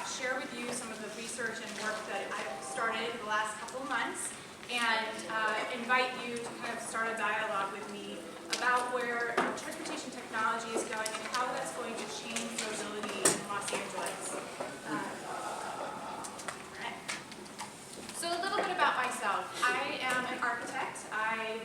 share with you some of the research and work that I've started in the last couple of months, and invite you to kind of start a dialogue with me about where transportation technology is going and how that's going to change mobility in Los Angeles. So a little bit about myself. I am an architect,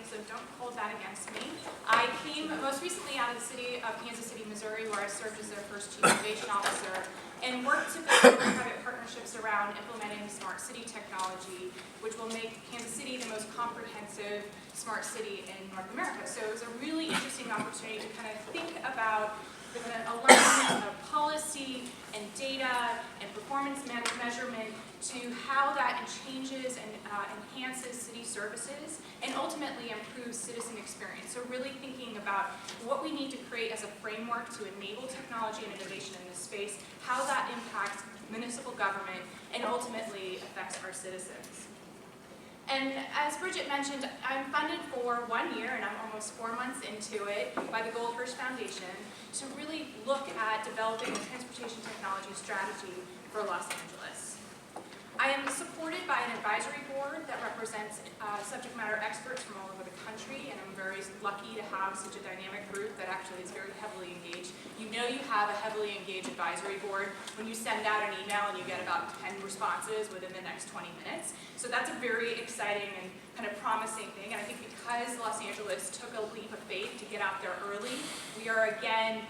so don't hold that against me. I came most recently out of the city of Kansas City, Missouri, where I served as their first Chief Innovation Officer, and worked to build private partnerships around implementing smart city technology, which will make Kansas City the most comprehensive smart city in North America. So it was a really interesting opportunity to kind of think about the alignment of policy and data and performance measurement to how that changes and enhances city services and ultimately improves citizen experience. So really thinking about what we need to create as a framework to enable technology and innovation in this space, how that impacts municipal government and ultimately affects our citizens. And as Bridget mentioned, I'm funded for 1 year, and I'm almost 4 months into it, by the Goldhirsch Foundation to really look at developing a transportation technology strategy for Los Angeles. I am supported by an advisory board that represents subject matter experts from all over the country, and I'm very lucky to have such a dynamic group that actually is very heavily engaged. You know you have a heavily engaged advisory board when you send out an email and you get about 10 responses within the next 20 minutes. So that's a very exciting and kind of promising thing, and I think because Los Angeles took a leap of faith to get out there early, we are again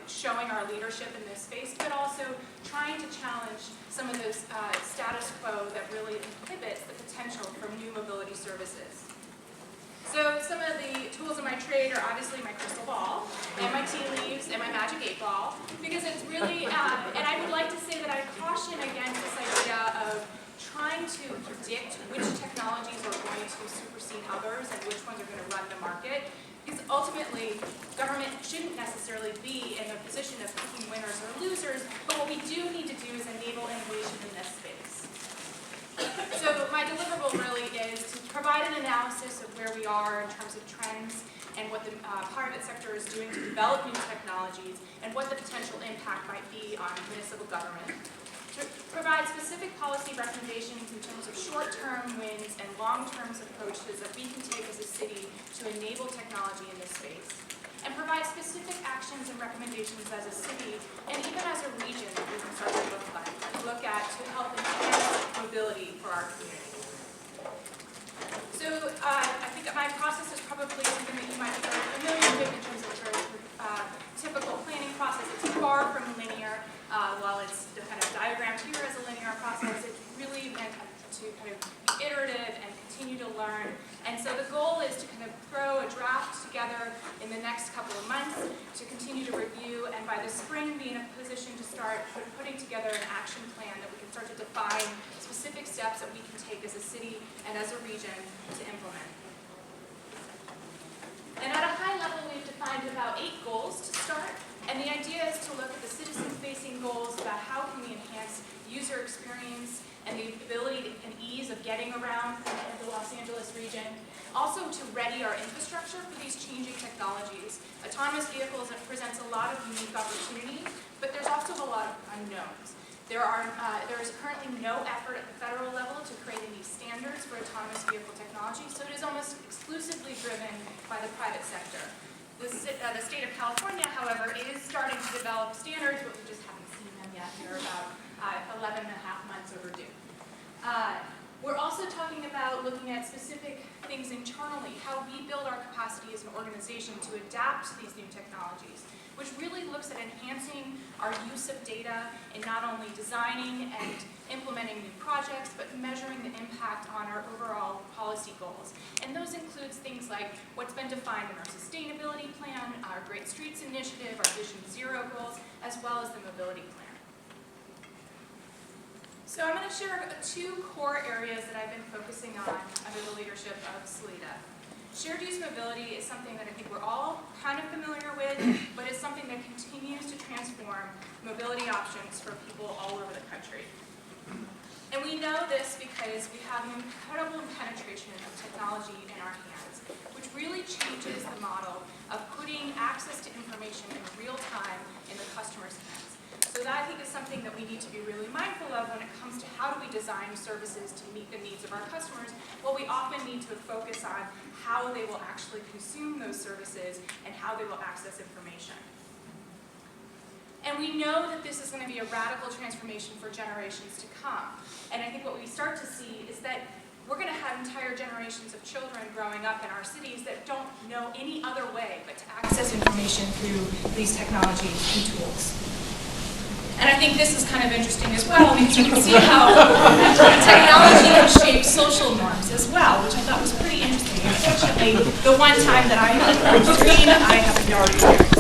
showing our leadership in this space, but also trying to challenge some of those status quo that really inhibits the potential for new mobility services. So some of the tools of my trade are obviously my crystal ball, and my tea leaves, and my magic 8-ball, because it's really, and I would like to say that I caution against this idea of trying to predict which technologies are going to supersede others and which ones are going to run the market. Because ultimately, government shouldn't necessarily be in a position of picking winners or losers, but what we do need to do is enable innovation in this space. So my deliverable really is to provide an analysis of where we are in terms of trends and what the private sector is doing to develop new technologies and what the potential impact might be on municipal government. To provide specific policy recommendations in terms of short-term wins and long-term approaches that we can take as a city to enable technology in this space. And provide specific actions and recommendations as a city, and even as a region that we can start to look at to help enhance mobility for our community. So I think my process is probably something that you might be very familiar with in terms of a typical planning process. It's far from linear. While it's kind of diagrammed here as a linear process, it's really meant to kind of be iterative and continue to learn. And so the goal is to kind of throw a draft together in the next couple of months to continue to review, and by the spring be in a position to start putting together an action plan that we can start to define specific steps that we can take as a city and as a region to implement. And at a high level, we've defined about 8 goals to start. And the idea is to look at the citizen-facing goals about how can we enhance user experience and the ability and ease of getting around the Los Angeles region. Also to ready our infrastructure for these changing technologies. Autonomous vehicles presents a lot of unique opportunity, but there's also a lot of unknowns. There is currently no effort at the federal level to create any standards for autonomous vehicle technology, so it is almost exclusively driven by the private sector. The state of California, however, is starting to develop standards, but we just haven't seen them yet. They're about 11 and a half months overdue. We're also talking about looking at specific things internally, how we build our capacity as an organization to adapt to these new technologies, which really looks at enhancing our use of data in not only designing and implementing new projects, but measuring the impact on our overall policy goals. And those includes things like what's been defined in our sustainability plan, our Great Streets Initiative, our Vision Zero goals, as well as the mobility plan. So I'm going to share 2 core areas that I've been focusing on under the leadership of Salida. Shared use mobility is something that I think we're all kind of familiar with, but it's something that continues to transform mobility options for people all over the country. And we know this because we have an incredible penetration of technology in our hands, which really changes the model of putting access to information in real time in the customer's hands. So that, I think, is something that we need to be really mindful of when it comes to how do we design services to meet the needs of our customers. Well, we often need to focus on how they will actually consume those services and how they will access information. And we know that this is going to be a radical transformation for generations to come. And I think what we start to see is that we're going to have entire generations of children growing up in our cities that don't know any other way but to access information through these technologies and tools. And I think this is kind of interesting as well, because you can see how technology can shape social norms as well, which I thought was pretty interesting. Unfortunately, the one time that I had a screen, I have no experience.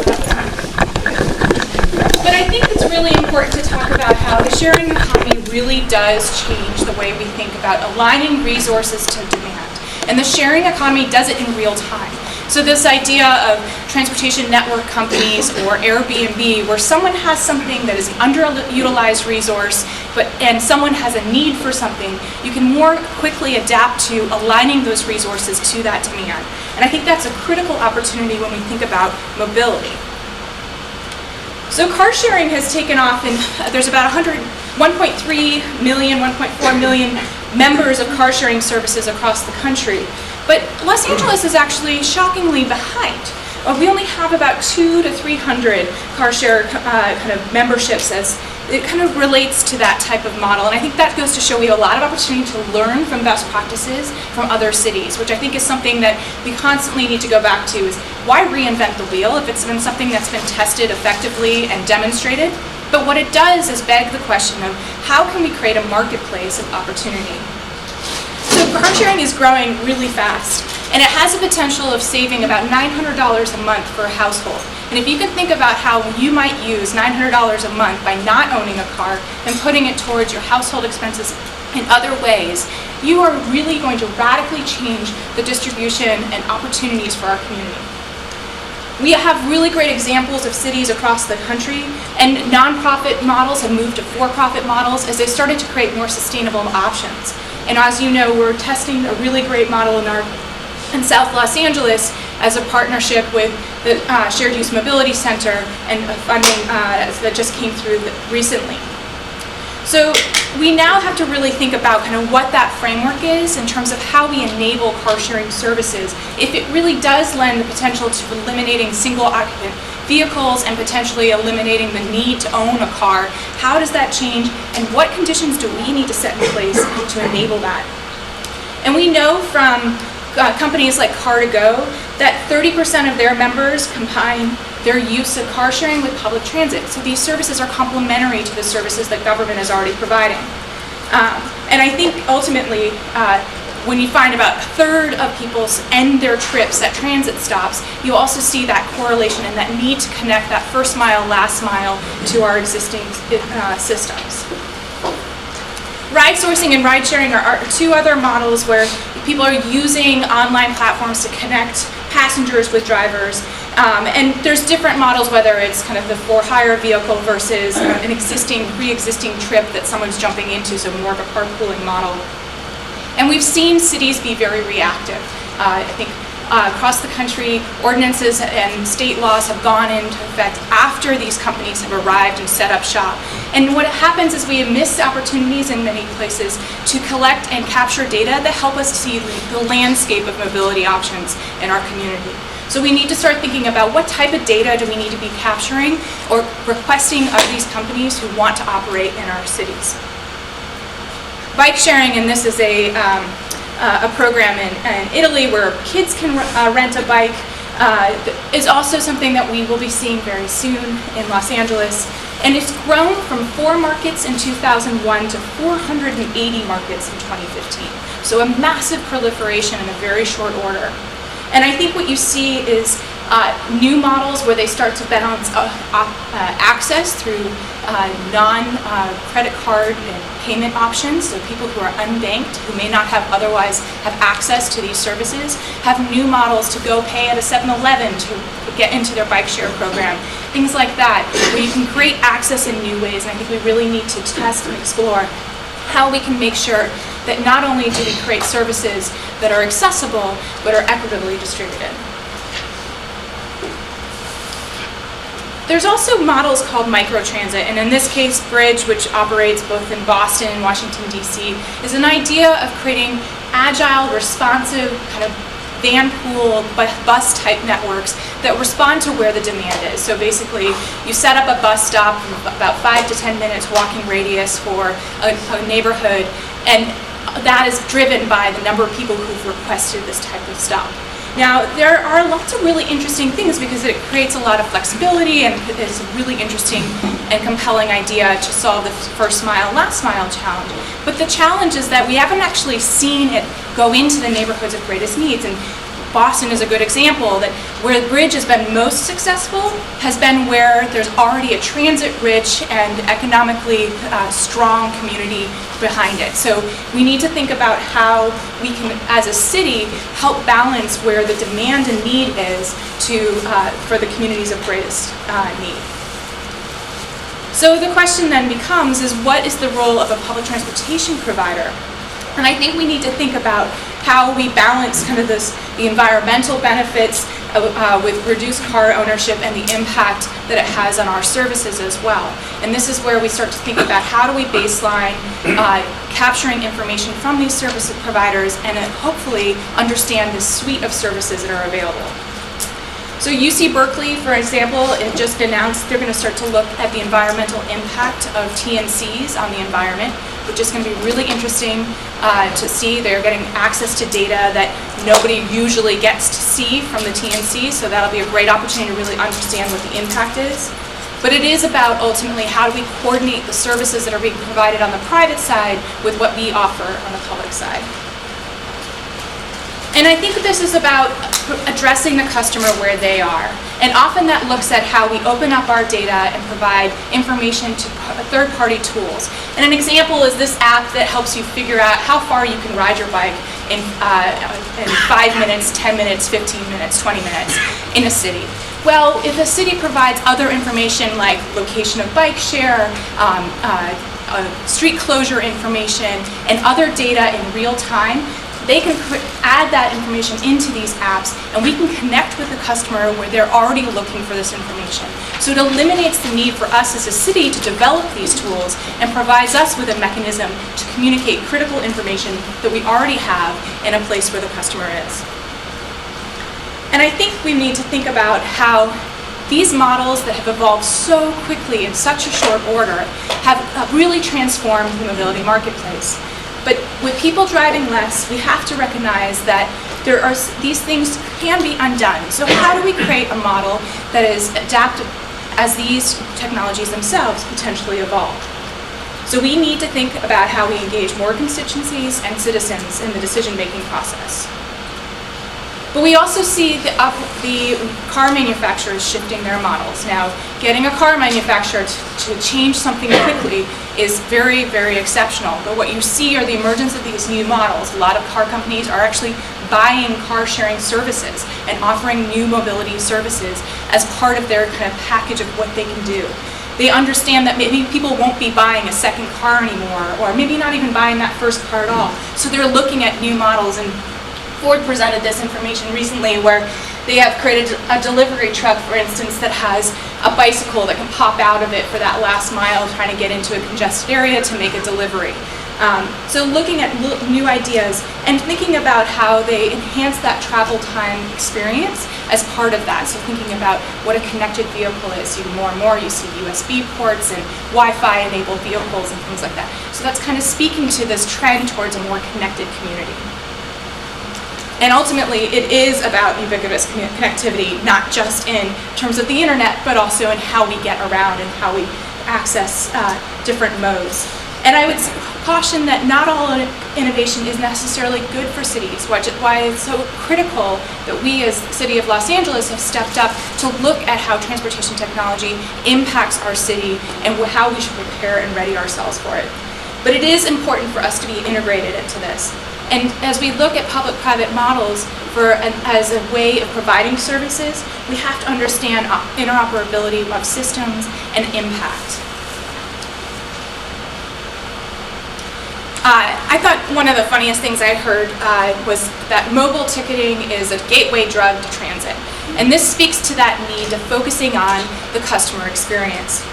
But I think it's really important to talk about how the sharing economy really does change the way we think about aligning resources to demand. And the sharing economy does it in real time. So this idea of transportation network companies or Airbnb, where someone has something that is an underutilized resource, and someone has a need for something, you can more quickly adapt to aligning those resources to that demand. And I think that's a critical opportunity when we think about mobility. So car sharing has taken off, and there's about 1.3 million, 1.4 million members of car sharing services across the country. But Los Angeles is actually shockingly behind. We only have about 200 to 300 car share kind of memberships, as it kind of relates to that type of model. And I think that goes to show we have a lot of opportunity to learn from best practices from other cities, which I think is something that we constantly need to go back to, is why reinvent the wheel if it's been something that's been tested effectively and demonstrated? But what it does is beg the question of how can we create a marketplace of opportunity? So car sharing is growing really fast, and it has the potential of saving about $900 a month for a household. And if you can think about how you might use $900 a month by not owning a car and putting it towards your household expenses in other ways, you are really going to radically change the distribution and opportunities for our community. We have really great examples of cities across the country, and nonprofit models have moved to for-profit models as they started to create more sustainable options. And as you know, we're testing a really great model in South Los Angeles as a partnership with the Shared Use Mobility Center and funding that just came through recently. So we now have to really think about kind of what that framework is in terms of how we enable car sharing services. If it really does lend the potential to eliminating single occupant vehicles and potentially eliminating the need to own a car, how does that change, and what conditions do we need to set in place to enable that? And we know from companies like Car2Go that 30% of their members combine their use of car sharing with public transit. So these services are complementary to the services that government is already providing. And I think ultimately, when you find about a third of people end their trips at transit stops, you also see that correlation and that need to connect that first mile, last mile to our existing systems. Ride sourcing and ride sharing are two other models where people are using online platforms to connect passengers with drivers. And there's different models, whether it's kind of the for-hire vehicle versus an pre-existing trip that someone's jumping into, so more of a carpooling model. And we've seen cities be very reactive. I think across the country, ordinances and state laws have gone into effect after these companies have arrived and set up shop. And what happens is we have missed opportunities in many places to collect and capture data that help us see the landscape of mobility options in our community. So we need to start thinking about what type of data do we need to be capturing or requesting of these companies who want to operate in our cities. Bike sharing, and this is a program in Italy where kids can rent a bike, is also something that we will be seeing very soon in Los Angeles. And it's grown from 4 markets in 2001 to 480 markets in 2015. So a massive proliferation in a very short order. And I think what you see is new models where they start to balance access through non-credit card and payment options, so people who are unbanked, who may not have otherwise have access to these services, have new models to go pay at a 7-Eleven to get into their bike share program, things like that, where you can create access in new ways. And I think we really need to test and explore how we can make sure that not only do we create services that are accessible, but are equitably distributed. There's also models called microtransit, and in this case, Bridge, which operates both in Boston and Washington, D.C., is an idea of creating agile, responsive, kind of van pool, bus-type networks that respond to where the demand is. So basically, you set up a bus stop, about 5 to 10 minutes walking radius for a neighborhood, and that is driven by the number of people who've requested this type of stop. Now, there are lots of really interesting things because it creates a lot of flexibility and is a really interesting and compelling idea to solve the first mile, last mile challenge. But the challenge is that we haven't actually seen it go into the neighborhoods of greatest needs. And Boston is a good example that where the Bridge has been most successful has been where there's already a transit-rich and economically strong community behind it. So we need to think about how we can, as a city, help balance where the demand and need is for the communities of greatest need. So the question then becomes is what is the role of a public transportation provider? And I think we need to think about how we balance kind of the environmental benefits with reduced car ownership and the impact that it has on our services as well. And this is where we start to think about how do we baseline capturing information from these service providers and hopefully understand the suite of services that are available. So UC Berkeley, for example, it just announced they're going to start to look at the environmental impact of TNCs on the environment, which is going to be really interesting to see. They're getting access to data that nobody usually gets to see from the TNC, so that'll be a great opportunity to really understand what the impact is. But it is about ultimately how do we coordinate the services that are being provided on the private side with what we offer on the public side. And I think this is about addressing the customer where they are. And often that looks at how we open up our data and provide information to third-party tools. And an example is this app that helps you figure out how far you can ride your bike in 5 minutes, 10 minutes, 15 minutes, 20 minutes in a city. Well, if a city provides other information like location of bike share, street closure information, and other data in real time, they can add that information into these apps and we can connect with the customer where they're already looking for this information. So it eliminates the need for us as a city to develop these tools and provides us with a mechanism to communicate critical information that we already have in a place where the customer is. And I think we need to think about how these models that have evolved so quickly in such a short order have really transformed the mobility marketplace. But with people driving less, we have to recognize that these things can be undone. So how do we create a model that is adaptive as these technologies themselves potentially evolve? So we need to think about how we engage more constituencies and citizens in the decision-making process. But we also see the car manufacturers shifting their models. Now, getting a car manufacturer to change something quickly is very, very exceptional. But what you see are the emergence of these new models. A lot of car companies are actually buying car sharing services and offering new mobility services as part of their kind of package of what they can do. They understand that maybe people won't be buying a second car anymore, or maybe not even buying that first car at all. So they're looking at new models, and Ford presented this information recently where they have created a delivery truck, for instance, that has a bicycle that can pop out of it for that last mile trying to get into a congested area to make a delivery. So looking at new ideas and thinking about how they enhance that travel time experience as part of that. So thinking about what a connected vehicle is. More and more you see USB ports and Wi-Fi enabled vehicles and things like that. So that's kind of speaking to this trend towards a more connected community. And ultimately, it is about ubiquitous connectivity, not just in terms of the internet, but also in how we get around and how we access different modes. And I would caution that not all innovation is necessarily good for cities, which is why it's so critical that we as the City of Los Angeles have stepped up to look at how transportation technology impacts our city and how we should prepare and ready ourselves for it. But it is important for us to be integrated into this. And as we look at public-private models as a way of providing services, we have to understand interoperability of systems and impact. I thought one of the funniest things I heard was that mobile ticketing is a gateway drug to transit. And this speaks to that need to focusing on the customer experience.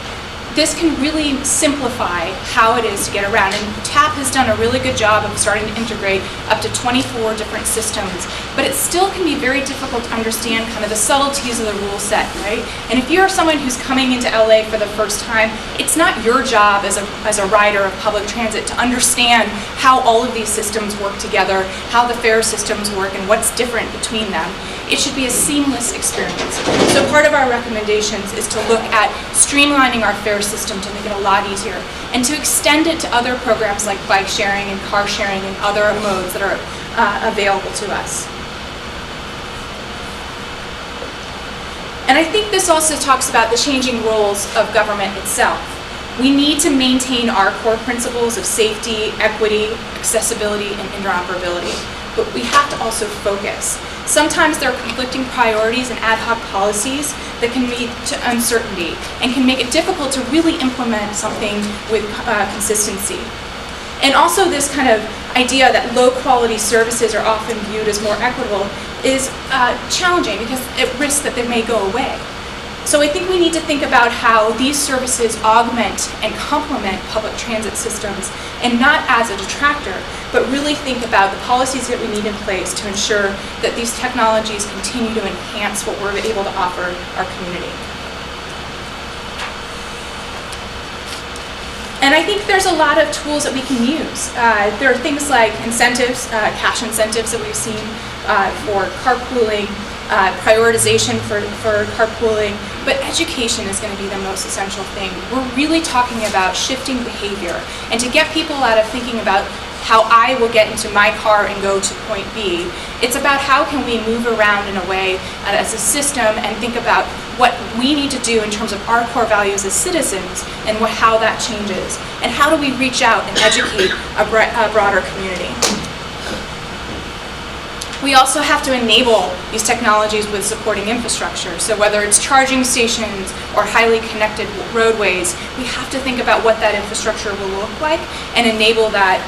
This can really simplify how it is to get around, and TAP has done a really good job of starting to integrate up to 24 different systems, but it still can be very difficult to understand kind of the subtleties of the rule set, right? And if you're someone who's coming into LA for the first time, it's not your job as a rider of public transit to understand how all of these systems work together, how the fare systems work, and what's different between them. It should be a seamless experience. So part of our recommendations is to look at streamlining our fare system to make it a lot easier, and to extend it to other programs like bike sharing and car sharing and other modes that are available to us. And I think this also talks about the changing roles of government itself. We need to maintain our core principles of safety, equity, accessibility, and interoperability, but we have to also focus. Sometimes there are conflicting priorities and ad hoc policies that can lead to uncertainty and can make it difficult to really implement something with consistency. And also this kind of idea that low quality services are often viewed as more equitable is challenging because it risks that they may go away. So I think we need to think about how these services augment and complement public transit systems, and not as a detractor, but really think about the policies that we need in place to ensure that these technologies continue to enhance what we're able to offer our community. And I think there's a lot of tools that we can use. There are things like incentives, cash incentives that we've seen for carpooling, prioritization for carpooling, but education is going to be the most essential thing. We're really talking about shifting behavior, and to get people out of thinking about how I will get into my car and go to point B. It's about how can we move around in a way as a system and think about what we need to do in terms of our core values as citizens and how that changes, and how do we reach out and educate a broader community. We also have to enable these technologies with supporting infrastructure. So whether it's charging stations or highly connected roadways, we have to think about what that infrastructure will look like and enable that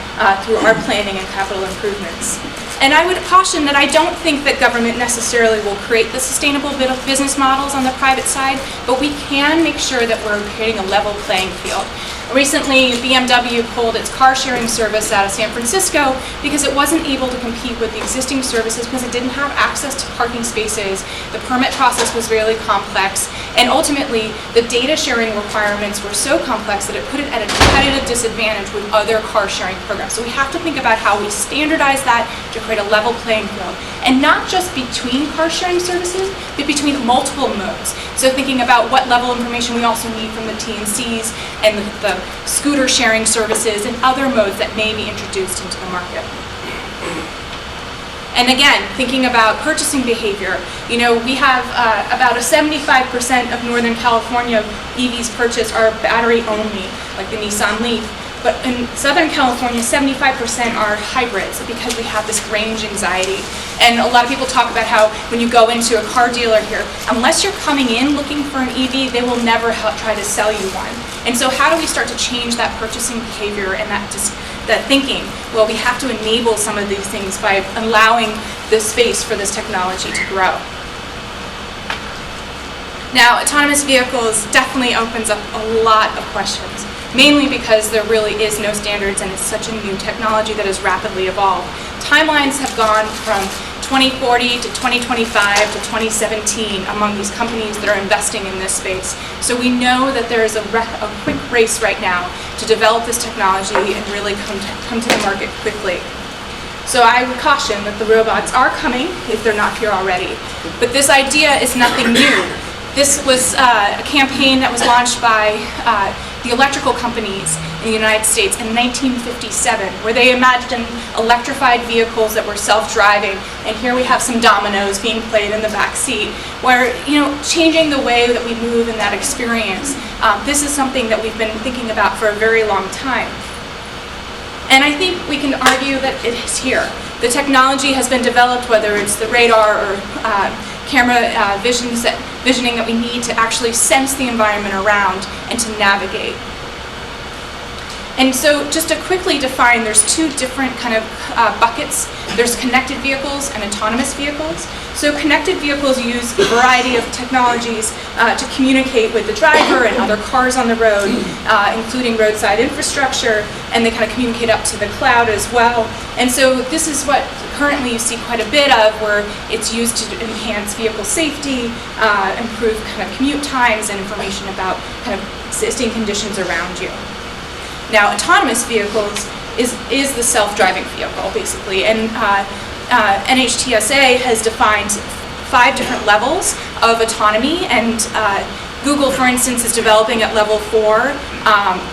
through our planning and capital improvements. And I would caution that I don't think that government necessarily will create the sustainable business models on the private side, but we can make sure that we're creating a level playing field. Recently, BMW pulled its car sharing service out of San Francisco because it wasn't able to compete with the existing services because it didn't have access to parking spaces. The permit process was really complex, and ultimately the data sharing requirements were so complex that it put it at a competitive disadvantage with other car sharing programs. So we have to think about how we standardize that to create a level playing field, and not just between car sharing services, but between multiple modes. So thinking about what level information we also need from the TNCs and the scooter sharing services and other modes that may be introduced into the market. And again, thinking about purchasing behavior, we have about a 75% of Northern California EVs purchased are battery only, like the Nissan Leaf. But in Southern California, 75% are hybrids because we have this range anxiety. And a lot of people talk about how when you go into a car dealer here, unless you're coming in looking for an EV, they will never try to sell you one. And so how do we start to change that purchasing behavior and that thinking? Well, we have to enable some of these things by allowing the space for this technology to grow. Now, autonomous vehicles definitely opens up a lot of questions, mainly because there really is no standards and it's such a new technology that has rapidly evolved. Timelines have gone from 2040 to 2025 to 2017 among these companies that are investing in this space. So we know that there is a quick race right now to develop this technology and really come to the market quickly. So I would caution that the robots are coming if they're not here already. But this idea is nothing new. This was a campaign that was launched by the electrical companies in the United States in 1957, where they imagined electrified vehicles that were self-driving, and here we have some dominoes being played in the back seat, where, changing the way that we move in that experience. This is something that we've been thinking about for a very long time. And I think we can argue that it is here. The technology has been developed, whether it's the radar or camera visioning that we need to actually sense the environment around and to navigate. And so just to quickly define, there's two different kind of buckets. There's connected vehicles and autonomous vehicles. So connected vehicles use a variety of technologies to communicate with the driver and other cars on the road, including roadside infrastructure, and they kind of communicate up to the cloud as well. And so this is what currently you see quite a bit of, where it's used to enhance vehicle safety, improve kind of commute times, and information about kind of existing conditions around you. Now, autonomous vehicles is the self-driving vehicle, basically, and NHTSA has defined 5 different levels of autonomy, and Google, for instance, is developing at level 4,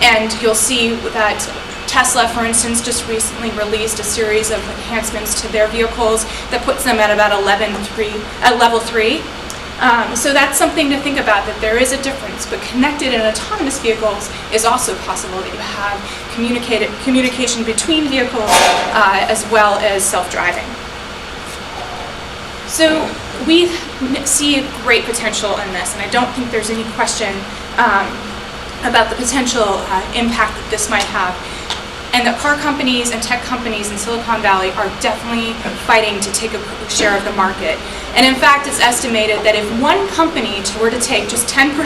and you'll see that Tesla, for instance, just recently released a series of enhancements to their vehicles that puts them at about level 3. So that's something to think about, that there is a difference, but connected and autonomous vehicles is also possible, that you have communication between vehicles as well as self-driving. So we see great potential in this, and I don't think there's any question about the potential impact that this might have. And that car companies and tech companies in Silicon Valley are definitely fighting to take a share of the market. And in fact, it's estimated that if one company were to take just 10%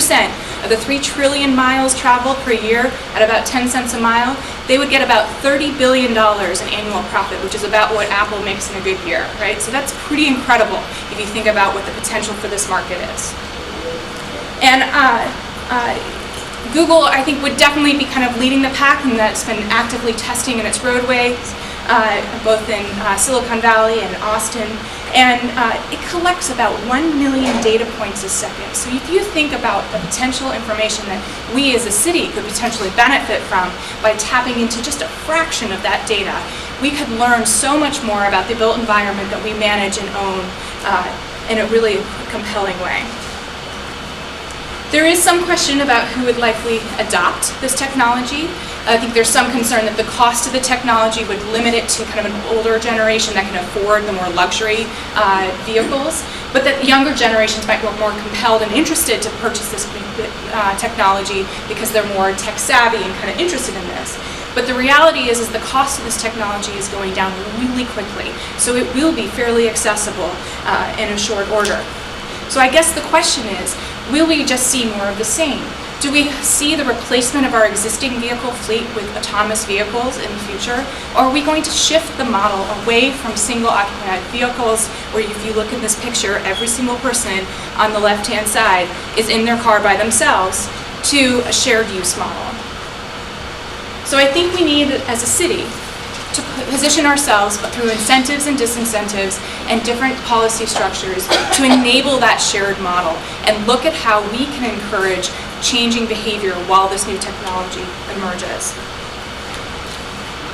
of the 3 trillion miles traveled per year at about 10 cents a mile, they would get about $30 billion in annual profit, which is about what Apple makes in a good year, right? So that's pretty incredible if you think about what the potential for this market is. And Google, I think, would definitely be kind of leading the pack, and that's been actively testing in its roadways, both in Silicon Valley and Austin. And it collects about 1 million data points a second. So if you think about the potential information that we as a city could potentially benefit from by tapping into just a fraction of that data, we could learn so much more about the built environment that we manage and own in a really compelling way. There is some question about who would likely adopt this technology. I think there's some concern that the cost of the technology would limit it to kind of an older generation that can afford the more luxury vehicles, but that younger generations might be more compelled and interested to purchase this technology because they're more tech savvy and kind of interested in this. But the reality is the cost of this technology is going down really quickly, so it will be fairly accessible in a short order. So I guess the question is, will we just see more of the same? Do we see the replacement of our existing vehicle fleet with autonomous vehicles in the future? Or are we going to shift the model away from single-occupied vehicles, where if you look at this picture, every single person on the left-hand side is in their car by themselves, to a shared-use model? So I think we need, as a city, to position ourselves, but through incentives and disincentives and different policy structures, to enable that shared model and look at how we can encourage changing behavior while this new technology emerges.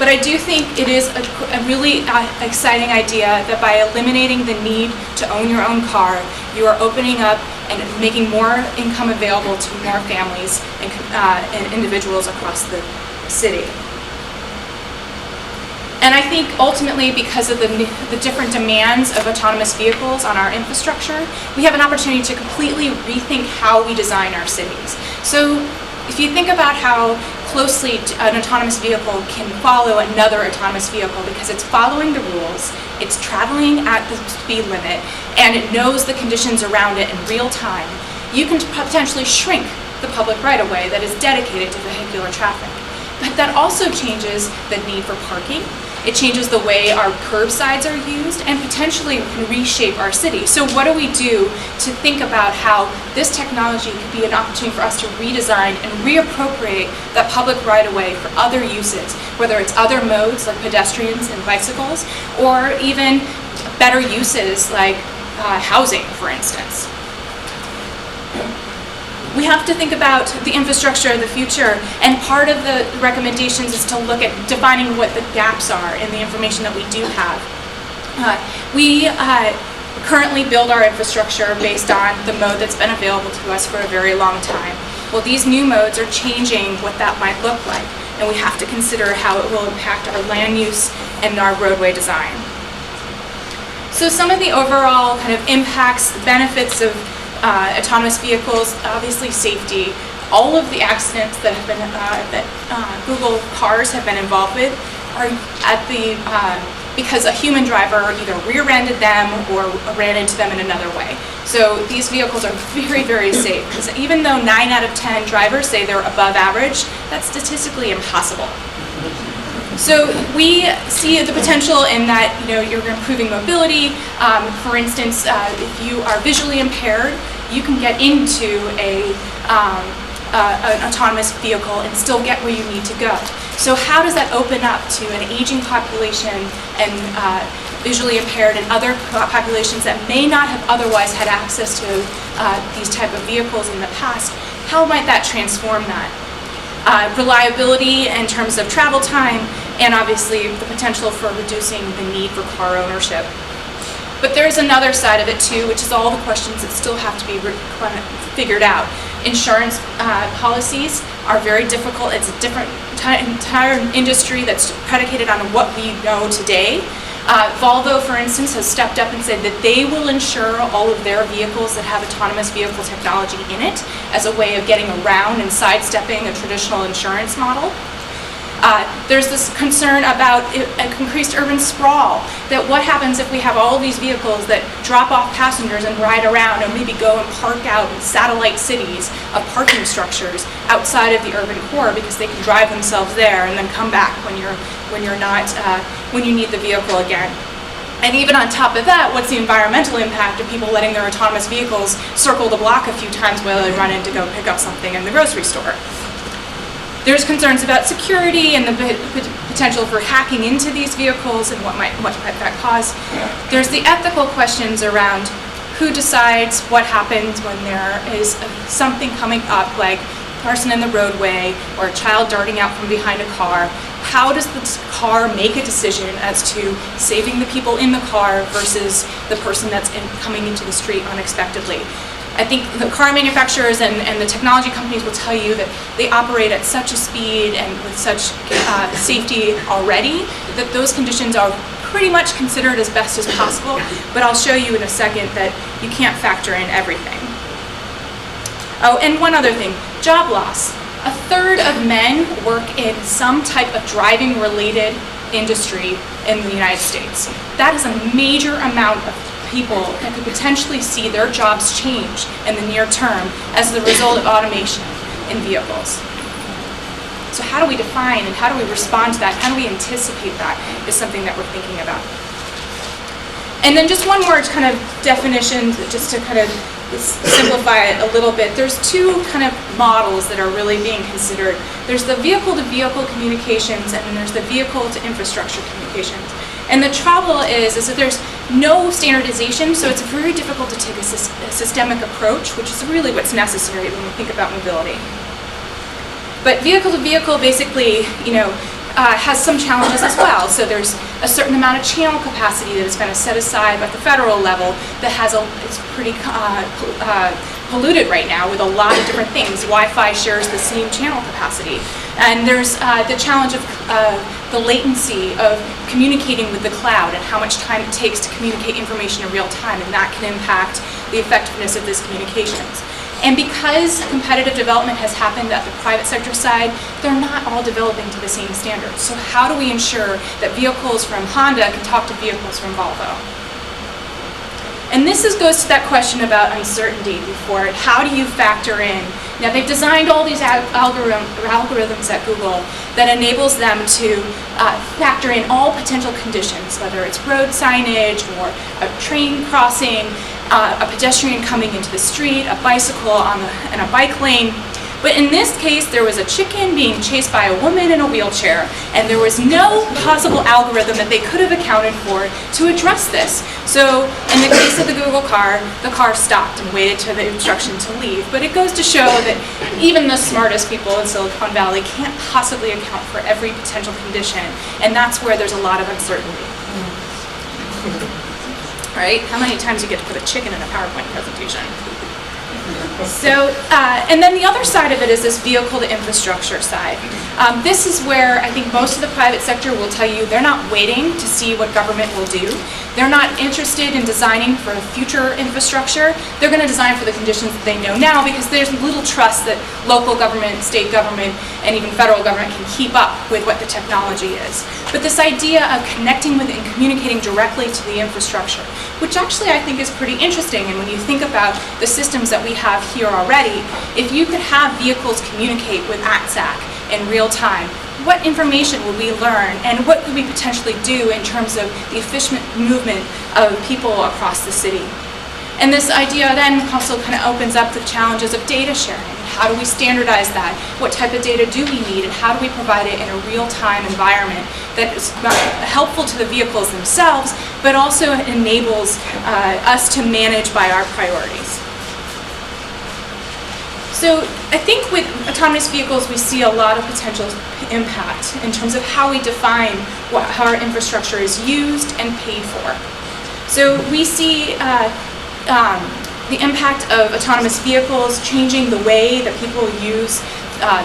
But I do think it is a really exciting idea that by eliminating the need to own your own car, you are opening up and making more income available to more families and individuals across the city. And I think ultimately, because of the different demands of autonomous vehicles on our infrastructure, we have an opportunity to completely rethink how we design our cities. So if you think about how closely an autonomous vehicle can follow another autonomous vehicle, because it's following the rules, it's traveling at the speed limit, and it knows the conditions around it in real time, you can potentially shrink the public right-of-way that is dedicated to vehicular traffic. But that also changes the need for parking. It changes the way our curbsides are used, and potentially can reshape our city. So what do we do to think about how this technology could be an opportunity for us to redesign and reappropriate that public right-of-way for other uses, whether it's other modes like pedestrians and bicycles, or even better uses like housing, for instance. We have to think about the infrastructure of the future, and part of the recommendations is to look at defining what the gaps are in the information that we do have. We currently build our infrastructure based on the mode that's been available to us for a very long time. Well, these new modes are changing what that might look like, and we have to consider how it will impact our land use and our roadway design. So some of the overall kind of impacts, the benefits of autonomous vehicles, obviously safety, all of the accidents that have been Google cars have been involved with are at the because a human driver either rear-ended them or ran into them in another way. So these vehicles are very, very safe, because even though 9 out of 10 drivers say they're above average, that's statistically impossible. So we see the potential in that, you're improving mobility. For instance, if you are visually impaired, you can get into an autonomous vehicle and still get where you need to go. So how does that open up to an aging population and visually impaired and other populations that may not have otherwise had access to these type of vehicles in the past? How might that transform that? Reliability in terms of travel time, and obviously the potential for reducing the need for car ownership. But there's another side of it too, which is all the questions that still have to be figured out. Insurance policies are very difficult. It's a different entire industry that's predicated on what we know today. Volvo, for instance, has stepped up and said that they will insure all of their vehicles that have autonomous vehicle technology in it as a way of getting around and sidestepping a traditional insurance model. There's this concern about increased urban sprawl, that what happens if we have all of these vehicles that drop off passengers and ride around and maybe go and park out in satellite cities of parking structures outside of the urban core, because they can drive themselves there and then come back when you need the vehicle again. And even on top of that, what's the environmental impact of people letting their autonomous vehicles circle the block a few times while they run in to go pick up something in the grocery store? There's concerns about security and the potential for hacking into these vehicles and what might that cause. There's the ethical questions around who decides what happens when there is something coming up, like a person in the roadway or a child darting out from behind a car. How does the car make a decision as to saving the people in the car versus the person that's coming into the street unexpectedly? I think the car manufacturers and the technology companies will tell you that they operate at such a speed and with such safety already that those conditions are pretty much considered as best as possible, but I'll show you in a second that you can't factor in everything. Oh, and one other thing, job loss. 1/3 of men work in some type of driving-related industry in the United States. That is a major amount of people that could potentially see their jobs change in the near term as the result of automation in vehicles. So how do we define and how do we respond to that? How do we anticipate that is something that we're thinking about. And then just one more kind of definition, just to kind of simplify it a little bit. There's two kind of models that are really being considered. There's the vehicle-to-vehicle communications, and then there's the vehicle-to-infrastructure communications. And the trouble is that there's no standardization, so it's very difficult to take a systemic approach, which is really what's necessary when we think about mobility. But vehicle-to-vehicle basically, has some challenges as well. So there's a certain amount of channel capacity that has been set aside at the federal level that it's pretty polluted right now with a lot of different things. Wi-Fi shares the same channel capacity. And there's the challenge of the latency of communicating with the cloud and how much time it takes to communicate information in real time, and that can impact the effectiveness of these communications. And because competitive development has happened at the private sector side, they're not all developing to the same standards. So how do we ensure that vehicles from Honda can talk to vehicles from Volvo? And this goes to that question about uncertainty before it. How do you factor in? Now, they've designed all these algorithms at Google that enables them to factor in all potential conditions, whether it's road signage or a train crossing, a pedestrian coming into the street, a bicycle in a bike lane. But in this case, there was a chicken being chased by a woman in a wheelchair, and there was no possible algorithm that they could have accounted for to address this. So in the case of the Google car, the car stopped and waited for the instruction to leave. But it goes to show that even the smartest people in Silicon Valley can't possibly account for every potential condition, and that's where there's a lot of uncertainty. Right? How many times you get to put a chicken in a PowerPoint presentation? So, and then the other side of it is this vehicle to infrastructure side. This is where I think most of the private sector will tell you they're not waiting to see what government will do. They're not interested in designing for future infrastructure. They're going to design for the conditions that they know now, because there's little trust that local government, state government, and even federal government can keep up with what the technology is. But this idea of connecting with and communicating directly to the infrastructure, which actually I think is pretty interesting. And when you think about the systems that we have here already, if you could have vehicles communicate with ATSAC in real time, what information would we learn, and what could we potentially do in terms of the efficient movement of people across the city? And this idea then also kind of opens up the challenges of data sharing. How do we standardize that? What type of data do we need, and how do we provide it in a real-time environment that is helpful to the vehicles themselves, but also enables us to manage by our priorities? So I think with autonomous vehicles, we see a lot of potential impact in terms of how we define how our infrastructure is used and paid for. So we see the impact of autonomous vehicles changing the way that people use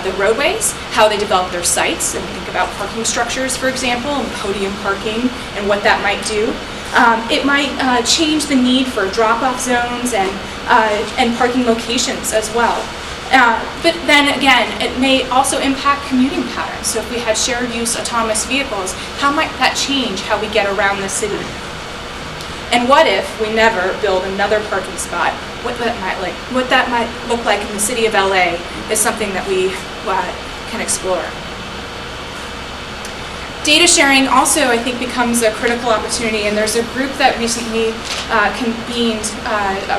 the roadways, how they develop their sites, and think about parking structures, for example, and podium parking and what that might do. It might change the need for drop-off zones and parking locations as well. But then again, it may also impact commuting patterns. So if we had shared use autonomous vehicles, how might that change how we get around the city? And what if we never build another parking spot? What that might look like in the city of LA is something that we can explore. Data sharing also, I think, becomes a critical opportunity, and there's a group that recently convened a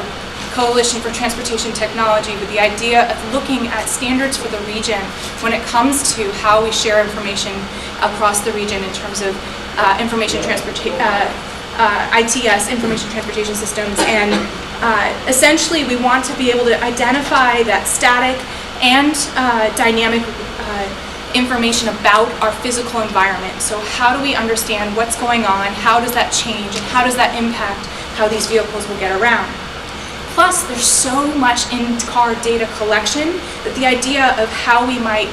Coalition for Transportation Technology with the idea of looking at standards for the region when it comes to how we share information across the region in terms of ITS, information transportation systems, and essentially we want to be able to identify that static and dynamic information about our physical environment. So how do we understand what's going on, how does that change, and how does that impact how these vehicles will get around? Plus, there's so much in-car data collection that the idea of how we might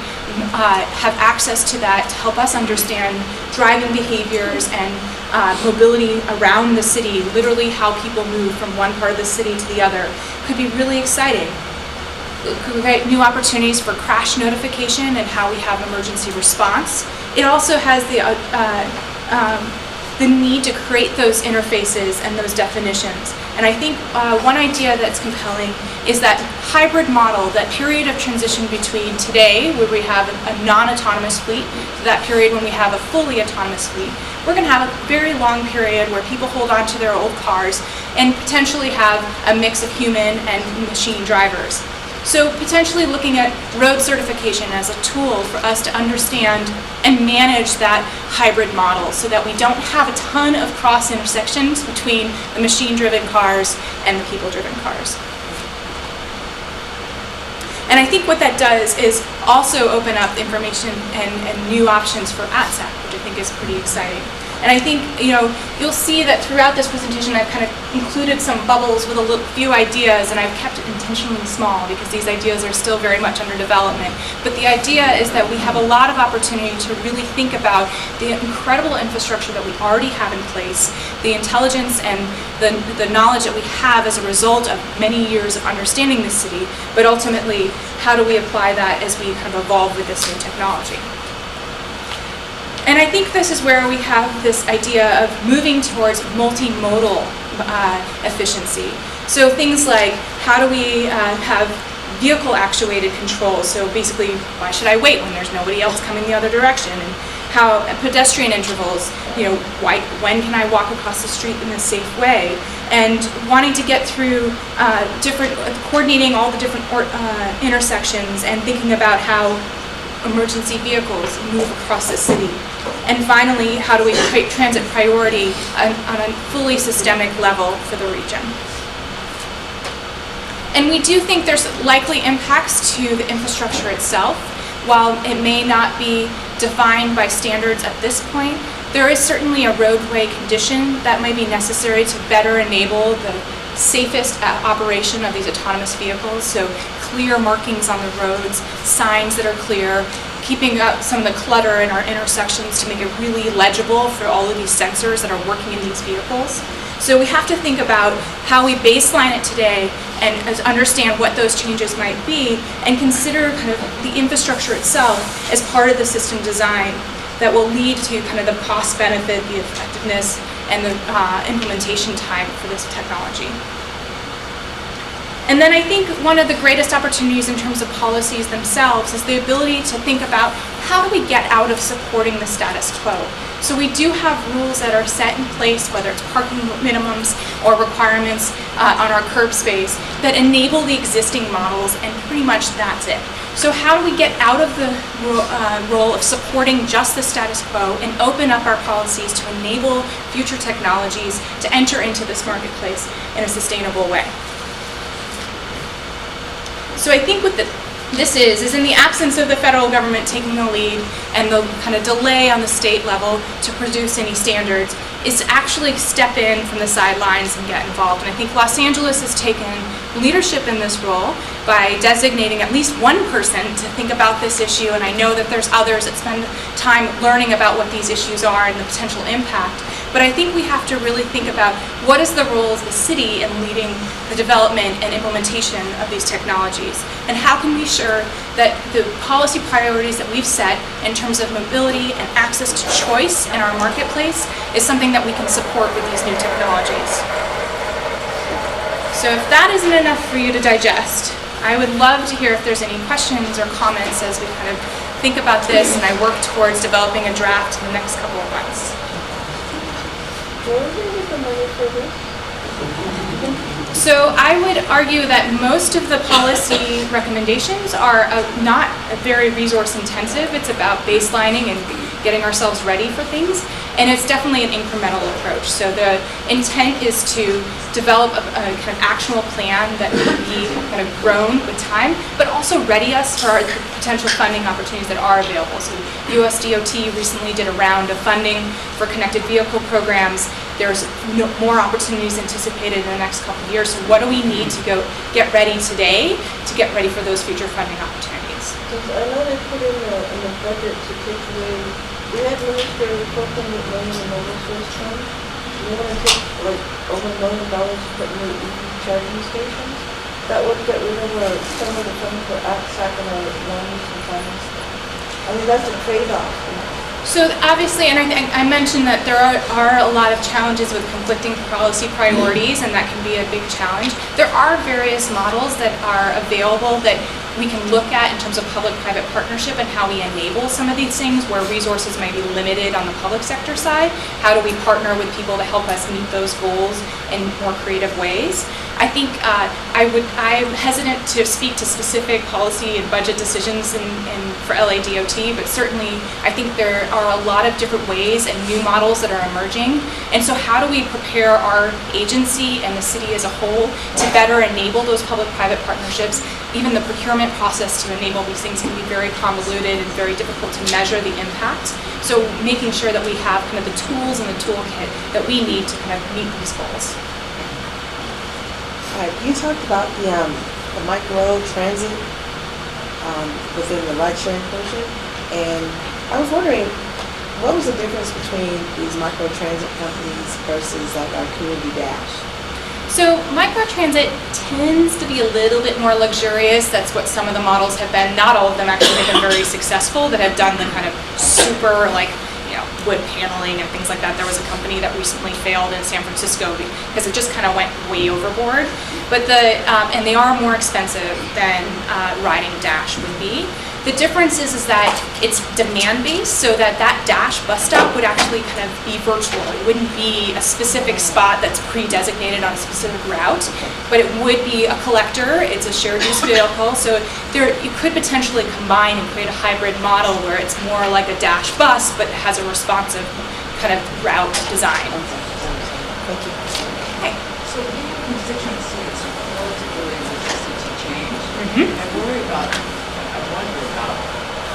have access to that to help us understand driving behaviors and mobility around the city, literally how people move from one part of the city to the other, could be really exciting. It could create new opportunities for crash notification and how we have emergency response. It also has the need to create those interfaces and those definitions. And I think one idea that's compelling is that hybrid model, that period of transition between today, where we have a non-autonomous fleet, to that period when we have a fully autonomous fleet. We're going to have a very long period where people hold on to their old cars and potentially have a mix of human and machine drivers. So potentially looking at road certification as a tool for us to understand and manage that hybrid model so that we don't have a ton of cross intersections between the machine-driven cars and the people-driven cars. And I think what that does is also open up information and new options for ATSAC, which I think is pretty exciting. And I think, you'll see that throughout this presentation I've kind of included some bubbles with a few ideas, and I've kept it intentionally small because these ideas are still very much under development. But the idea is that we have a lot of opportunity to really think about the incredible infrastructure that we already have in place, the intelligence and the knowledge that we have as a result of many years of understanding the city, but ultimately, how do we apply that as we kind of evolve with this new technology? And I think this is where we have this idea of moving towards multimodal efficiency. So things like, how do we have vehicle actuated controls? So basically, why should I wait when there's nobody else coming the other direction? And how pedestrian intervals, when can I walk across the street in a safe way? And wanting to get through coordinating all the different intersections and thinking about how emergency vehicles move across the city. And finally, how do we create transit priority on a fully systemic level for the region? And we do think there's likely impacts to the infrastructure itself. While it may not be defined by standards at this point, there is certainly a roadway condition that might be necessary to better enable the safest operation of these autonomous vehicles. So clear markings on the roads, signs that are clear, keeping up some of the clutter in our intersections to make it really legible for all of these sensors that are working in these vehicles. So we have to think about how we baseline it today and understand what those changes might be, and consider kind of the infrastructure itself as part of the system design that will lead to kind of the cost benefit, the effectiveness, and the implementation time for this technology. And then I think one of the greatest opportunities in terms of policies themselves is the ability to think about how do we get out of supporting the status quo. So we do have rules that are set in place, whether it's parking minimums or requirements on our curb space, that enable the existing models, and pretty much that's it. So how do we get out of the role of supporting just the status quo and open up our policies to enable future technologies to enter into this marketplace in a sustainable way? So I think what this is in the absence of the federal government taking the lead and the kind of delay on the state level to produce any standards, is to actually step in from the sidelines and get involved. And I think Los Angeles has taken leadership in this role by designating at least one person to think about this issue, and I know that there's others that spend time learning about what these issues are and the potential impact. But I think we have to really think about what is the role of the city in leading the development and implementation of these technologies, and how can we ensure that the policy priorities that we've set in terms of mobility and access to choice in our marketplace is something that we can support with these new technologies. So if that isn't enough for you to digest, I would love to hear if there's any questions or comments as we kind of think about this and I work towards developing a draft in the next couple of months. Where are we with the money for this? So I would argue that most of the policy recommendations are not very resource intensive. It's about baselining and getting ourselves ready for things, and it's definitely an incremental approach. So the intent is to develop a kind of actionable plan that can be kind of grown with time, but also ready us for the potential funding opportunities that are available. So US DOT recently did a round of funding for connected vehicle programs. There's more opportunities anticipated in the next couple of years. So what do we need to go get ready today to get ready for those future funding opportunities? I know they put in the budget to take away, we had ministered $400 million in oversource funds. We want to take like over $1 million to put in the EV charging stations. That would get rid of some of the funds for ACT and our loans and finance. I mean, that's a trade-off. So obviously, and I mentioned that there are a lot of challenges with conflicting policy priorities, and that can be a big challenge. There are various models that are available that we can look at in terms of public-private partnership and how we enable some of these things where resources might be limited on the public sector side. How do we partner with people to help us meet those goals in more creative ways? I think I'm hesitant to speak to specific policy and budget decisions for LADOT, but certainly I think there are a lot of different ways and new models that are emerging. And so how do we prepare our agency and the city as a whole to better enable those public-private partnerships? Even the procurement process to enable these things can be very convoluted and very difficult to measure the impact. So making sure that we have kind of the tools and the toolkit that we need to kind of meet these goals. All right, you talked about the micro transit within the ride-sharing portion, and I was wondering, what was the difference between these micro transit companies versus like our Community Dash? So microtransit tends to be a little bit more luxurious. That's what some of the models have been. Not all of them actually have been very successful that have done the kind of super wood paneling and things like that. There was a company that recently failed in San Francisco because it just kind of went way overboard. But and they are more expensive than riding Dash would be. The difference is that it's demand-based, so that Dash bus stop would actually kind of be virtual. It wouldn't be a specific spot that's pre-designated on a specific route, but it would be a collector. It's a shared use vehicle, so you could potentially combine and create a hybrid model where it's more like a Dash bus, but has a responsive kind of route design. Thank you. Okay. So we have constituency that's relatively resistant to change. I worry about, I wonder about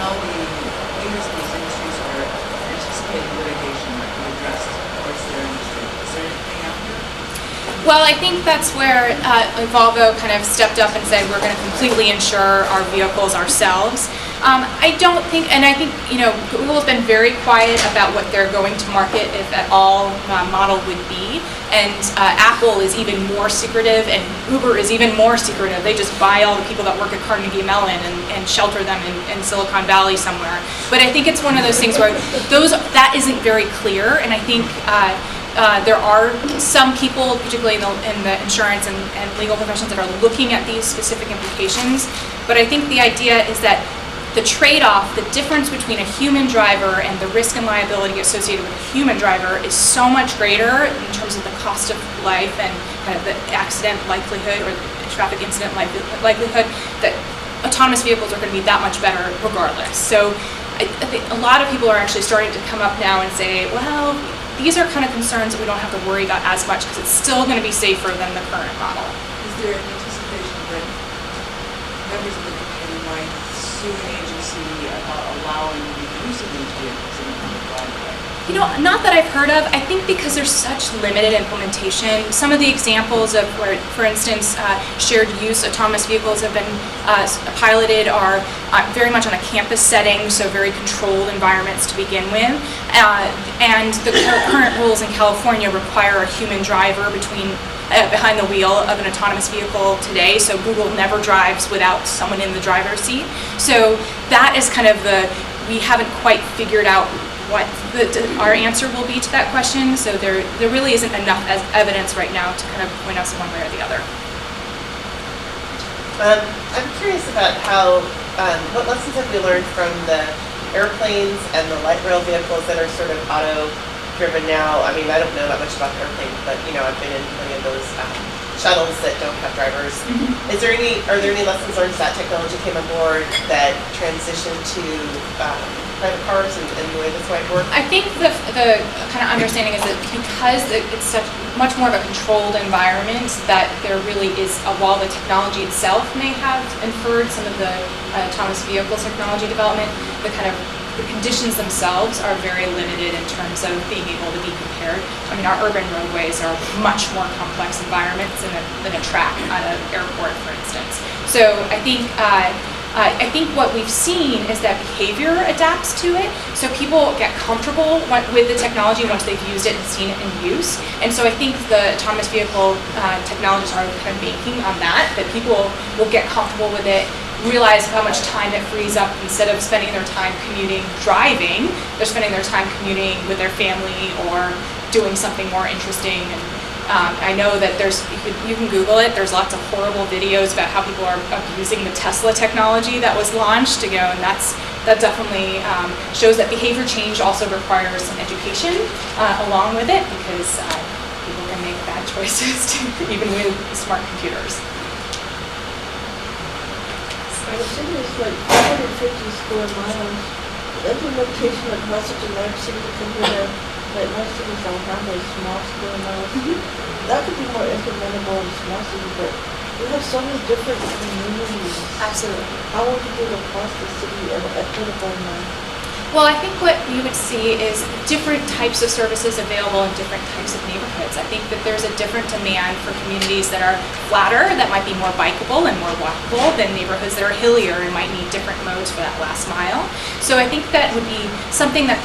how the leaders of these industries are anticipating litigation that will address towards their industry. Is there anything out there? Well, I think that's where Volvo kind of stepped up and said we're going to completely insure our vehicles ourselves. I don't think, and I think, Google has been very quiet about what they're going to market, if at all, model would be. And Apple is even more secretive, and Uber is even more secretive. They just buy all the people that work at Carnegie Mellon and shelter them in Silicon Valley somewhere. But I think it's one of those things where that isn't very clear, and I think there are some people, particularly in the insurance and legal professions, that are looking at these specific implications. But I think the idea is that the trade-off, the difference between a human driver and the risk and liability associated with a human driver is so much greater in terms of the cost of life and kind of the accident likelihood or the traffic incident likelihood, that autonomous vehicles are going to be that much better regardless. So I think a lot of people are actually starting to come up now and say, well, these are kind of concerns that we don't have to worry about as much because it's still going to be safer than the current model. Is there an anticipation that members of the community might sue an agency about allowing the use of these vehicles in the public right-of-way? Not that I've heard of. I think because there's such limited implementation. Some of the examples of where, for instance, shared use autonomous vehicles have been piloted are very much on a campus setting, so very controlled environments to begin with. And the current rules in California require a human driver behind the wheel of an autonomous vehicle today, so Google never drives without someone in the driver's seat. So that is kind of we haven't quite figured out what our answer will be to that question, so there really isn't enough evidence right now to kind of point us one way or the other. I'm curious about what lessons have you learned from the airplanes and the light rail vehicles that are sort of auto-driven now? I mean, I don't know that much about the airplanes, but I've been in plenty of those shuttles that don't have drivers. Mm-hmm. Are there any lessons learned as that technology came aboard that transitioned to private cars and the way this might work? I think the kind of understanding is that because it's such much more of a controlled environment, that there really is, while the technology itself may have inferred some of the autonomous vehicle technology development, the conditions themselves are very limited in terms of being able to be compared. I mean, our urban roadways are much more complex environments than a track at an airport, for instance. So I think what we've seen is that behavior adapts to it. So people get comfortable with the technology once they've used it and seen it in use. And so I think the autonomous vehicle technologies are kind of banking on that people will get comfortable with it, realize how much time it frees up. Instead of spending their time commuting driving, they're spending their time commuting with their family or doing something more interesting. And I know that you can Google it, there's lots of horrible videos about how people are abusing the Tesla technology that was launched, and that definitely shows that behavior change also requires some education along with it, because people can make bad choices even with smart computers. The city is like 450 square miles. The implementation across such a large city compared to like most cities don't have those small square miles. Mm-hmm. That could be more implementable in small cities, but we have so many different communities. Absolutely. How would you do it across the city at a mile? Well, I think what you would see is different types of services available in different types of neighborhoods. I think that there's a different demand for communities that are flatter, that might be more bikeable and more walkable, than neighborhoods that are hillier and might need different modes for that last mile. So I think that would be something that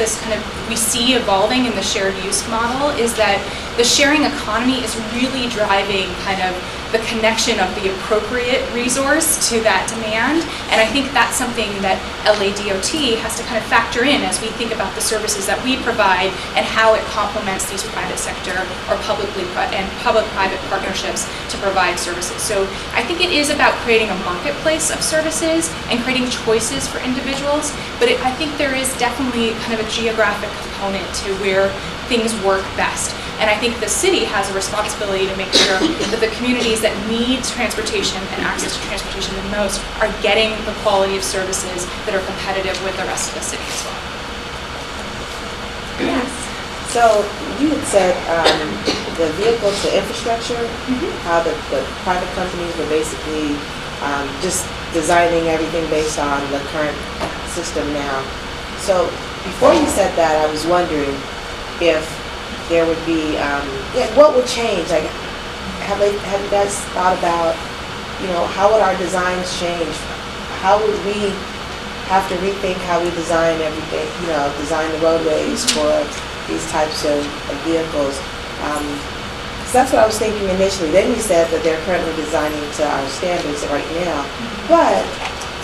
we see evolving in the shared use model, is that the sharing economy is really driving kind of the connection of the appropriate resource to that demand. And I think that's something that LADOT has to kind of factor in as we think about the services that we provide and how it complements these private sector or public-private partnerships to provide services. So I think it is about creating a marketplace of services and creating choices for individuals, but I think there is definitely kind of a geographic component to where things work best. And I think the city has a responsibility to make sure that the communities that need transportation and access to transportation the most are getting the quality of services that are competitive with the rest of the city as well. Yes. So you had said the vehicle to infrastructure, how the private companies were basically just designing everything based on the current system now. So before you said that, I was wondering if there would be, what would change? Like, have you guys thought about, how would our designs change? How would we have to rethink how we design everything, design the roadways for these types of vehicles? 'Cause that's what I was thinking initially. Then you said that they're currently designing to our standards right now, but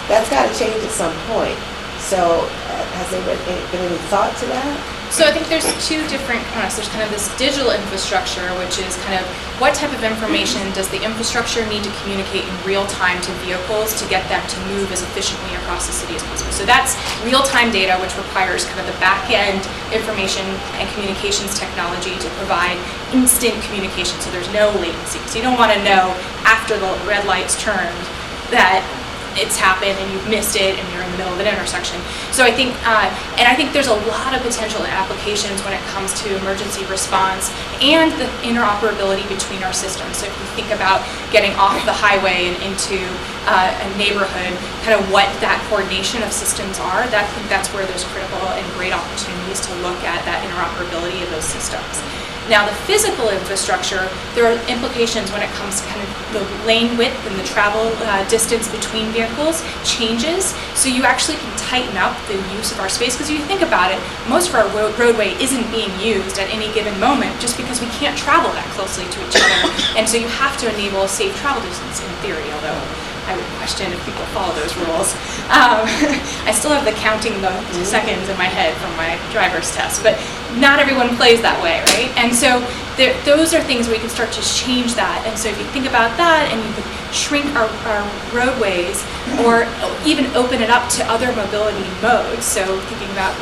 that's got to change at some point. So has there been any thought to that? So I think there's two different components. There's kind of this digital infrastructure, which is kind of what type of information does the infrastructure need to communicate in real time to vehicles to get them to move as efficiently across the city as possible. So that's real-time data, which requires kind of the back-end information and communications technology to provide instant communication, so there's no latency. So you don't want to know after the red light's turned that it's happened and you've missed it and you're in the middle of an intersection. So I think, and I think there's a lot of potential applications when it comes to emergency response and the interoperability between our systems. So if you think about getting off the highway and into a neighborhood, kind of what that coordination of systems are, I think that's where there's critical and great opportunities to look at that interoperability of those systems. Now, the physical infrastructure, there are implications when it comes to kind of the lane width and the travel distance between vehicles changes. So you actually can tighten up the use of our space, because if you think about it, most of our roadway isn't being used at any given moment just because we can't travel that closely to each other. And so you have to enable a safe travel distance in theory, although I would question if people follow those rules. I still have the counting the seconds in my head from my driver's test, but not everyone plays that way, right? And so those are things where we can start to change that. And so if you think about that and you could shrink our roadways or even open it up to other mobility modes, so thinking about,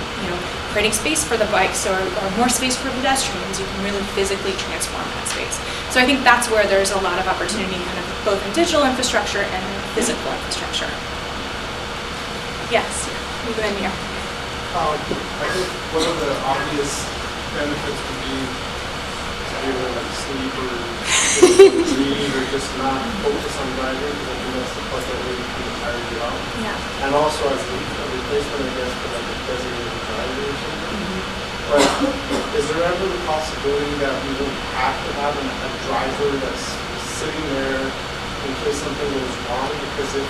creating space for the bikes or more space for pedestrians, you can really physically transform that space. So I think that's where there's a lot of opportunity, kind of both in digital infrastructure and physical infrastructure. Yes, you go in here. I think one of the obvious benefits would be to be able to like sleep or read or just not focus on driving, because I think that's the part that really can tire you out. Yeah. And also as a replacement, I guess, for like a designated driver or something. But is there ever the possibility that we would have to have a driver that's sitting there in case something goes wrong? Because if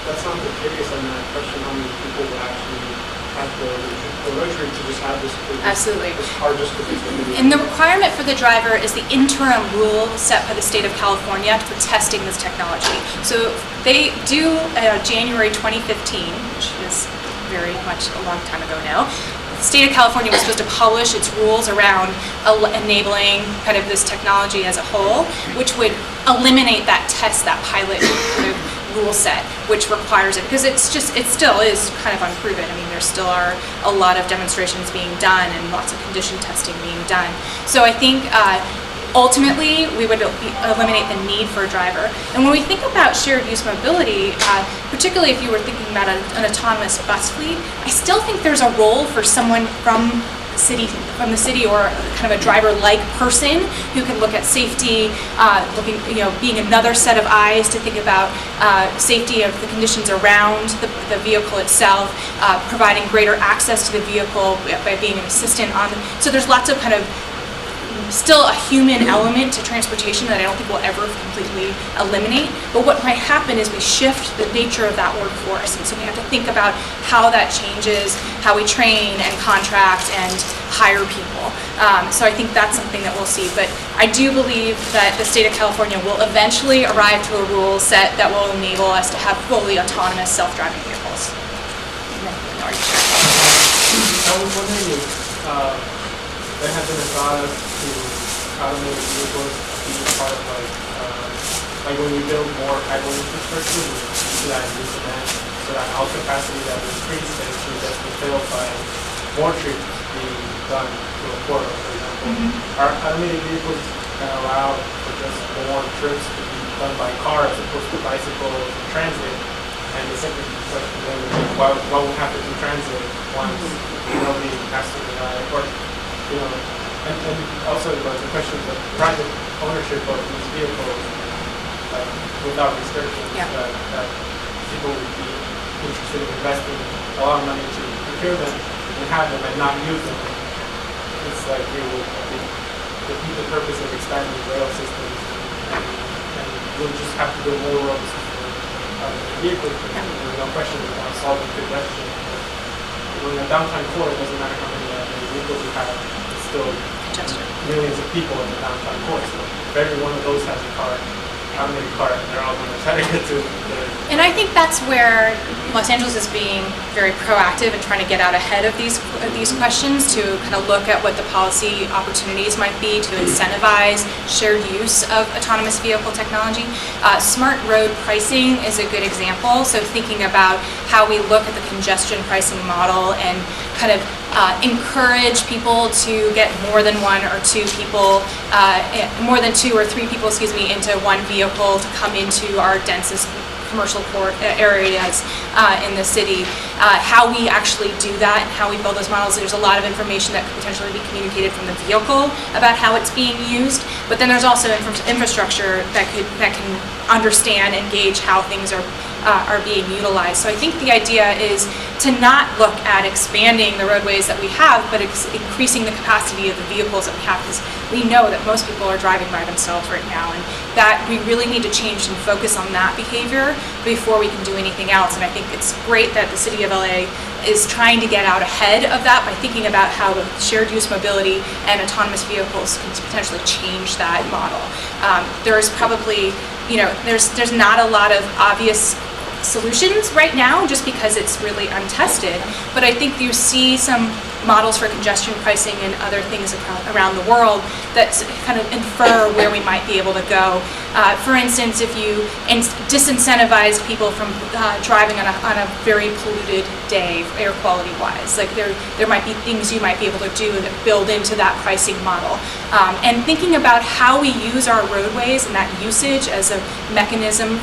that's not the case, I mean, I question how many people would actually have the luxury to just have this. Absolutely. This car just because they And the requirement for the driver is the interim rule set by the state of California for testing this technology. So they do January 2015, which is very much a long time ago now. The state of California was supposed to publish its rules around enabling kind of this technology as a whole, which would eliminate that test, that pilot kind of rule set, which requires it, because it still is kind of unproven. I mean, there still are a lot of demonstrations being done and lots of condition testing being done. So I think ultimately we would eliminate the need for a driver. And when we think about shared use mobility, particularly if you were thinking about an autonomous bus fleet, I still think there's a role for someone from the city or kind of a driver-like person who can look at safety, being another set of eyes to think about safety of the conditions around the vehicle itself, providing greater access to the vehicle by being an assistant on. So there's lots of kind of still a human element to transportation that I don't think we'll ever completely eliminate. But what might happen is we shift the nature of that workforce. And so we have to think about how that changes, how we train and contract and hire people. So I think that's something that we'll see. But I do believe that the state of California will eventually arrive to a rule set that will enable us to have fully autonomous self-driving vehicles. I was wondering if there has been a thought to automated vehicles be part of like when we build more highway infrastructure, we see that in demand, so that our capacity that we increase eventually gets fulfilled by more trips being done to a portal, for example. Are automated vehicles can allow for just more trips to be done by car as opposed to bicycle and transit? And the second question then would be, why would have to do transit once nobody has to rely, or and also the question of private ownership of these vehicles, like without restrictions, that people would be interested in investing a lot of money to procure them and have them and not use them. It's like it would defeat the purpose of expanding rail systems and we'll just have to build more roads for automated vehicles. There's no question we want to solve the congestion. But in a downtown core, it doesn't matter how many vehicles you have, it's still millions of people in the downtown core. So if every one of those has a car, automated car, they're all going to try to get to their. And I think that's where Los Angeles is being very proactive and trying to get out ahead of these questions to kind of look at what the policy opportunities might be to incentivize shared use of autonomous vehicle technology. Smart road pricing is a good example. So thinking about how we look at the congestion pricing model and kind of encourage people to get more than one or two people, more than two or three people, into one vehicle to come into our densest commercial core areas in the city. How we actually do that and how we build those models, there's a lot of information that could potentially be communicated from the vehicle about how it's being used, but then there's also infrastructure that can understand and gauge how things are being utilized. So I think the idea is to not look at expanding the roadways that we have, but increasing the capacity of the vehicles that we have, because we know that most people are driving by themselves right now, and that we really need to change and focus on that behavior before we can do anything else. And I think it's great that the City of LA is trying to get out ahead of that by thinking about how shared use mobility and autonomous vehicles can potentially change that model. There's probably, there's not a lot of obvious solutions right now just because it's really untested, but I think you see some models for congestion pricing and other things around the world that kind of infer where we might be able to go. For instance, if you disincentivize people from driving on a very polluted day, air quality wise, like there might be things you might be able to do that build into that pricing model. And thinking about how we use our roadways and that usage as a mechanism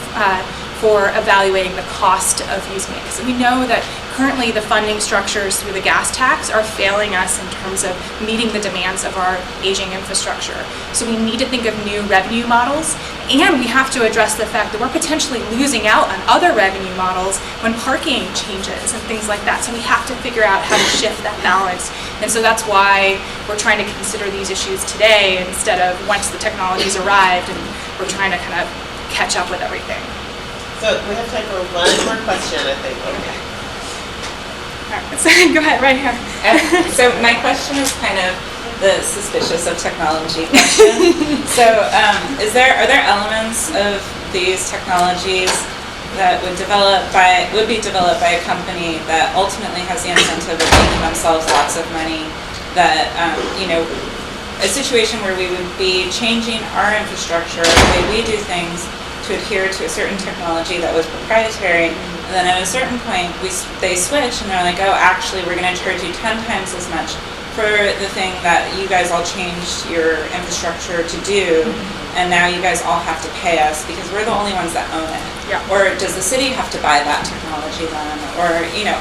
for evaluating the cost of using it. Because we know that currently the funding structures through the gas tax are failing us in terms of meeting the demands of our aging infrastructure. So we need to think of new revenue models, and we have to address the fact that we're potentially losing out on other revenue models when parking changes and things like that. So we have to figure out how to shift that balance. And so that's why we're trying to consider these issues today instead of once the technology's arrived and we're trying to kind of catch up with everything. So we have time for one more question, I think. Okay. All right, so go ahead, right here. So my question is kind of the suspicious of technology question. So are there elements of these technologies that would be developed by a company that ultimately has the incentive of making themselves lots of money, that a situation where we would be changing our infrastructure, the way we do things, to adhere to a certain technology that was proprietary, and then at a certain point they switch and they're like, oh, actually we're going to charge you 10 times as much for the thing that you guys all changed your infrastructure to do, and now you guys all have to pay us because we're the only ones that own it. Yeah. Or does the city have to buy that technology then? Or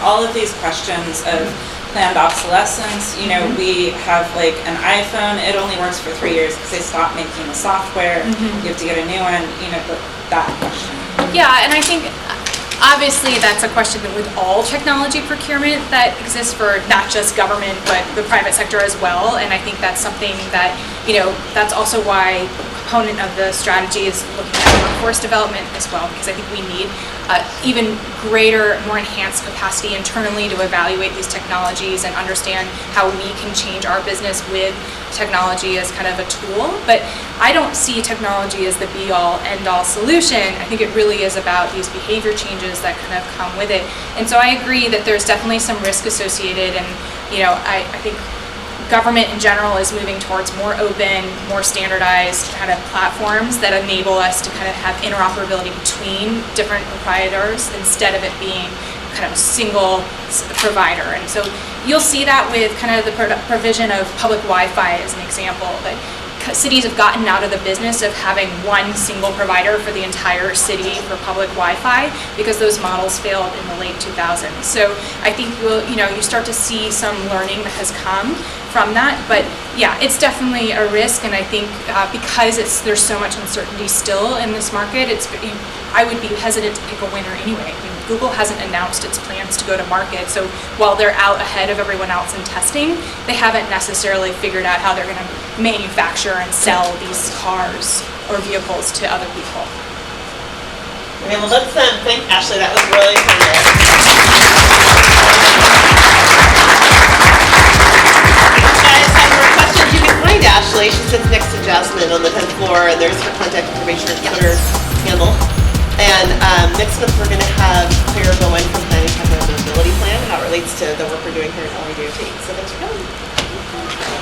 all of these questions of planned obsolescence. We have like an iPhone, it only works for 3 years because they stopped making the software. You have to get a new one, that question. Yeah, and I think obviously that's a question that with all technology procurement that exists for not just government but the private sector as well. And I think that's something that, that's also why component of the strategy is looking at workforce development as well, because I think we need even greater, more enhanced capacity internally to evaluate these technologies and understand how we can change our business with technology as kind of a tool. But I don't see technology as the be-all, end-all solution. I think it really is about these behavior changes that kind of come with it. And so I agree that there's definitely some risk associated, and I think government in general is moving towards more open, more standardized kind of platforms that enable us to kind of have interoperability between different providers instead of it being kind of a single provider. And so you'll see that with kind of the provision of public Wi-Fi as an example, that cities have gotten out of the business of having one single provider for the entire city for public Wi-Fi because those models failed in the late 2000s. So I think you start to see some learning that has come from that. But yeah, it's definitely a risk, and I think because there's so much uncertainty still in this market, I would be hesitant to pick a winner anyway. Google hasn't announced its plans to go to market, so while they're out ahead of everyone else in testing, they haven't necessarily figured out how they're going to manufacture and sell these cars. or vehicles to other people. Okay, well, let's thank Ashley. That was really informative. If you guys have more questions, you can find Ashley. She sits next to Jasmine on the 10th floor, and there's her contact information, her Twitter handle. And next month, we're going to have Claire Bowen from Planning Capital Mobility Plan, how it relates to the work we're doing here at LADOT. So thanks for coming.